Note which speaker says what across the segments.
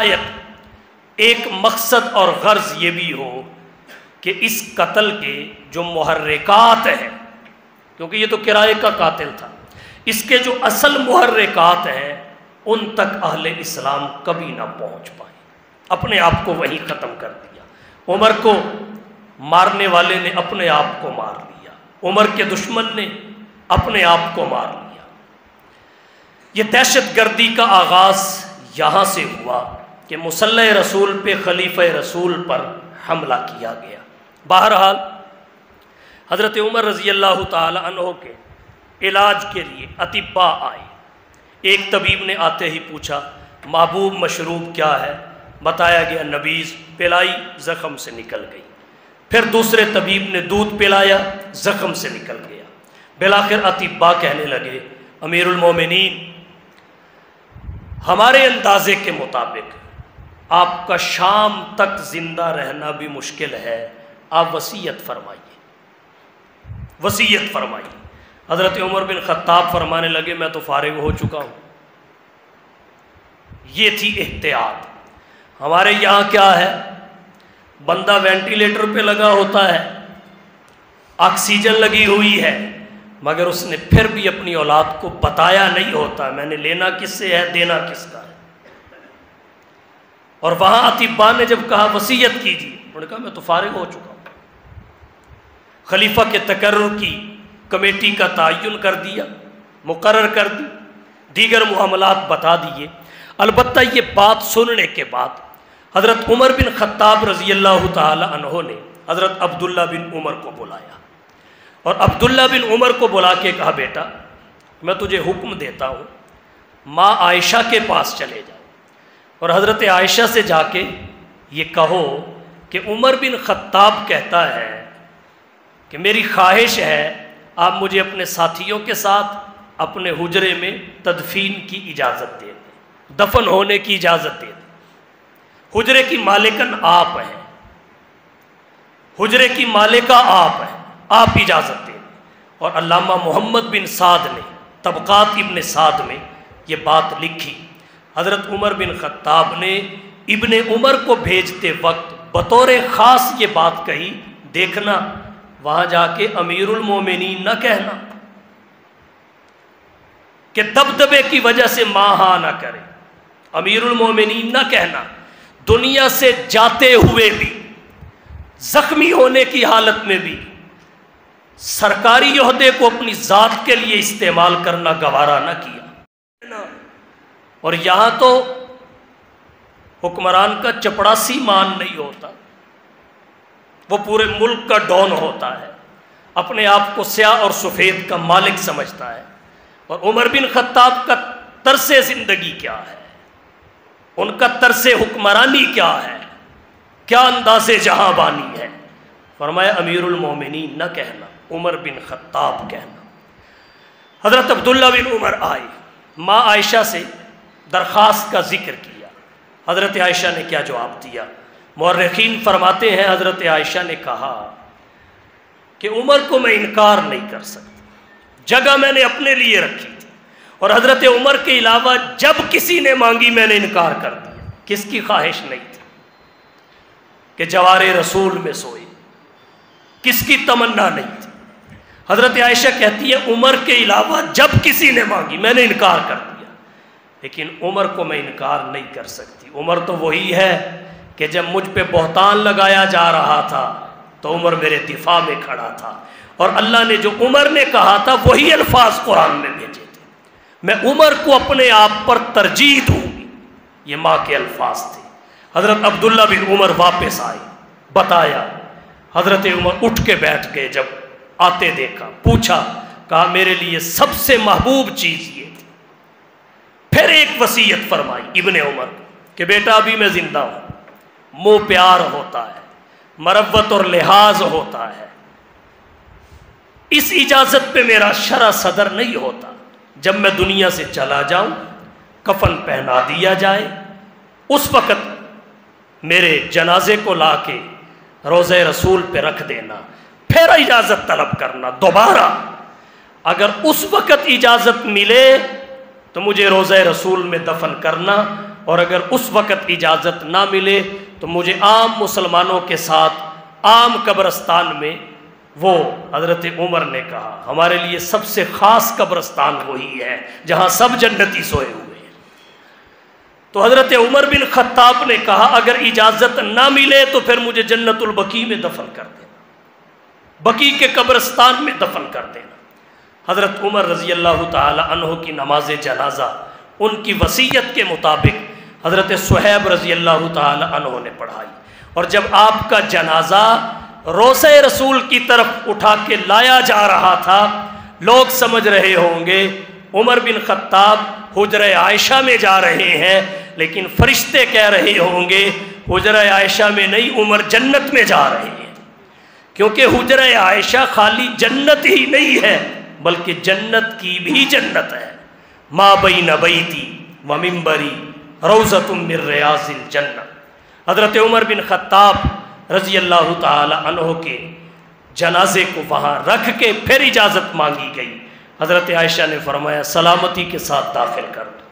Speaker 1: ایک مقصد اور غرض یہ بھی ہو کہ اس قتل کے جو محرکات ہیں، کیونکہ یہ تو کرائے کا قاتل تھا، اس کے جو اصل محرکات ہیں ان تک اہل اسلام کبھی نہ پہنچ پائے، اپنے آپ کو وہیں ختم کر دیا۔ عمر کو مارنے والے نے اپنے آپ کو مار لیا، عمر کے دشمن نے اپنے آپ کو مار لیا۔ یہ دہشت گردی کا آغاز یہاں سے ہوا کہ مسلح رسول پہ، خلیفہ رسول پر حملہ کیا گیا۔ بہرحال حضرت عمر رضی اللہ تعالی عنہ کے علاج کے لیے اطباء آئے۔ ایک طبیب نے آتے ہی پوچھا محبوب مشروب کیا ہے؟ بتایا گیا نبیذ، پلائی، زخم سے نکل گئی۔ پھر دوسرے طبیب نے دودھ پلایا، زخم سے نکل گیا۔ بالآخر اطباء کہنے لگے امیر المومنین، ہمارے اندازے کے مطابق آپ کا شام تک زندہ رہنا بھی مشکل ہے، آپ وصیت فرمائیے، وصیت فرمائیے۔ حضرت عمر بن خطاب فرمانے لگے میں تو فارغ ہو چکا ہوں۔ یہ تھی احتیاط۔ ہمارے یہاں کیا ہے، بندہ وینٹیلیٹر پہ لگا ہوتا ہے، آکسیجن لگی ہوئی ہے، مگر اس نے پھر بھی اپنی اولاد کو بتایا نہیں ہوتا میں نے لینا کس سے ہے، دینا کس کا ہے۔ اور وہاں اطباء نے جب کہا وصیت کیجیے، انہوں نے کہا میں تو فارغ ہو چکا ہوں۔ خلیفہ کے تقرر کی کمیٹی کا تعین کر دیا، مقرر کر دی، دیگر معاملات بتا دیے۔ البتہ یہ بات سننے کے بعد حضرت عمر بن خطاب رضی اللہ تعالی عنہ نے حضرت عبداللہ بن عمر کو بلایا، اور عبداللہ بن عمر کو بلا کے کہا بیٹا میں تجھے حکم دیتا ہوں، ماں عائشہ کے پاس چلے جاؤ اور حضرت عائشہ سے جا کے یہ کہو کہ عمر بن خطاب کہتا ہے کہ میری خواہش ہے آپ مجھے اپنے ساتھیوں کے ساتھ اپنے حجرے میں تدفین کی اجازت دے دیں، دفن ہونے کی اجازت دے دیں۔ حجرے کی مالکن آپ ہیں، حجرے کی مالکہ آپ ہیں، آپ اجازت دیں۔ اور علامہ محمد بن سعد نے طبقات ابن سعد میں یہ بات لکھی، حضرت عمر بن خطاب نے ابن عمر کو بھیجتے وقت بطور خاص یہ بات کہی، دیکھنا وہاں جا کے امیر المومنین نہ کہنا، کہ دبدبے کی وجہ سے ماں ہاں نہ کرے، امیر المومنین نہ کہنا، دنیا سے جاتے ہوئے بھی، زخمی ہونے کی حالت میں بھی سرکاری عہدے کو اپنی ذات کے لیے استعمال کرنا گوارا نہ کیا۔ اور یہاں تو حکمران کا چپڑاسی مان نہیں ہوتا، وہ پورے ملک کا ڈون ہوتا ہے، اپنے آپ کو سیاہ اور سفید کا مالک سمجھتا ہے۔ اور عمر بن خطاب کا طرز زندگی کیا ہے، ان کا طرز حکمرانی کیا ہے، کیا انداز جہاں بانی ہے؟ فرمایا امیر المومنین نہ کہنا، عمر بن خطاب کہنا۔ حضرت عبداللہ بن عمر آئے، ماں عائشہ سے درخواست کا ذکر کیا۔ حضرت عائشہ نے کیا جواب دیا؟ مورخین فرماتے ہیں حضرت عائشہ نے کہا کہ عمر کو میں انکار نہیں کر سکتی، جگہ میں نے اپنے لیے رکھی تھی، اور حضرت عمر کے علاوہ جب کسی نے مانگی میں نے انکار کر دیا۔ کس کی خواہش نہیں تھی کہ جوار رسول میں سوئے؟ کس کی تمنا نہیں تھی؟ حضرت عائشہ کہتی ہے عمر کے علاوہ جب کسی نے مانگی میں نے انکار کر دیا، لیکن عمر کو میں انکار نہیں کر سکتی۔ عمر تو وہی ہے کہ جب مجھ پہ بہتان لگایا جا رہا تھا تو عمر میرے دفاع میں کھڑا تھا، اور اللہ نے جو عمر نے کہا تھا وہی الفاظ قرآن میں بھیجے تھے، میں عمر کو اپنے آپ پر ترجیح دوں گی، یہ ماں کے الفاظ تھے۔ حضرت عبداللہ بن عمر واپس آئے، بتایا، حضرت عمر اٹھ کے بیٹھ گئے، جب آتے دیکھا پوچھا، کہا میرے لیے سب سے محبوب چیز یہ تھی۔ پھر ایک وصیت فرمائی ابن عمر کو کہ بیٹا ابھی میں زندہ ہوں، منہ پیار ہوتا ہے، مروت اور لحاظ ہوتا ہے، اس اجازت پہ میرا شرع صدر نہیں ہوتا، جب میں دنیا سے چلا جاؤں کفن پہنا دیا جائے، اس وقت میرے جنازے کو لا کے روضہ رسول پہ رکھ دینا، پھر اجازت طلب کرنا دوبارہ، اگر اس وقت اجازت ملے تو مجھے روضہ رسول میں دفن کرنا، اور اگر اس وقت اجازت نہ ملے تو مجھے عام مسلمانوں کے ساتھ عام قبرستان میں، وہ حضرت عمر نے کہا ہمارے لیے سب سے خاص قبرستان وہی ہے جہاں سب جنتی سوئے ہوئے ہیں۔ تو حضرت عمر بن خطاب نے کہا اگر اجازت نہ ملے تو پھر مجھے جنت البقیع میں دفن کر دینا، بقیع کے قبرستان میں دفن کر دینا۔ حضرت عمر رضی اللہ تعالی عنہ کی نماز جنازہ ان کی وصیت کے مطابق حضرت صہیب رضی اللہ تعالی عنہ نے پڑھائی، اور جب آپ کا جنازہ روضہ رسول کی طرف اٹھا کے لایا جا رہا تھا، لوگ سمجھ رہے ہوں گے عمر بن خطاب حجرہ عائشہ میں جا رہے ہیں، لیکن فرشتے کہہ رہے ہوں گے حجرہ عائشہ میں نہیں، عمر جنت میں جا رہے ہیں، کیونکہ حجرہ عائشہ خالی جنت ہی نہیں ہے بلکہ جنت کی بھی جنت ہے۔ ما بین بیتی و منبری روضۃ من ریاض الجنہ۔ حضرت عمر بن خطاب رضی اللہ تعالی عنہ کے جنازے کو وہاں رکھ کے پھر اجازت مانگی گئی۔ حضرت عائشہ نے فرمایا سلامتی کے ساتھ داخل کر دو،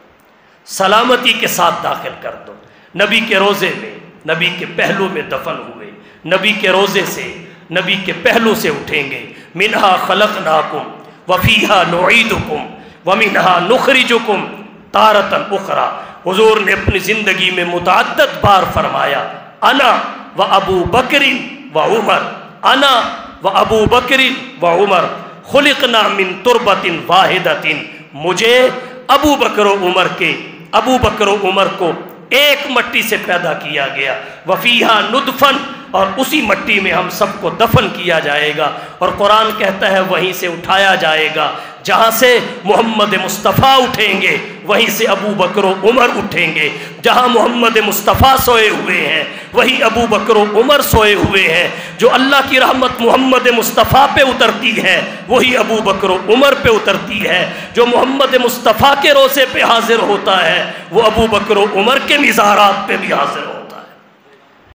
Speaker 1: سلامتی کے ساتھ داخل کر دو۔ نبی کے روضے میں، نبی کے پہلو میں دفن ہوئے، نبی کے روضے سے، نبی کے پہلو سے اٹھیں گے۔ منہا خلقناکم وفیہا نعیدکم ومنہا نخرجکم تارۃ اخری۔ حضور نے اپنی زندگی میں متعدد بار فرمایا انا و ابو بکر و عمر، انا و ابو بکر و عمر خلقنا من تربۃ واحدۃ۔ مجھے ابو بکر و عمر کو ایک مٹی سے پیدا کیا گیا، وفیہا ندفن، اور اسی مٹی میں ہم سب کو دفن کیا جائے گا، اور قرآن کہتا ہے وہیں سے اٹھایا جائے گا، جہاں سے محمد مصطفیٰ اٹھیں گے وہیں سے ابو بکر و عمر اٹھیں گے، جہاں محمد مصطفیٰ سوئے ہوئے ہیں وہیں ابو بکر و عمر سوئے ہوئے ہیں، جو اللہ کی رحمت محمد مصطفیٰ پہ اترتی ہے وہی ابو بکر و عمر پہ اترتی ہے، جو محمد مصطفیٰ کے روضے پہ حاضر ہوتا ہے وہ ابو بکر و عمر کے مزارات پہ بھی حاضر ہوتا ہے۔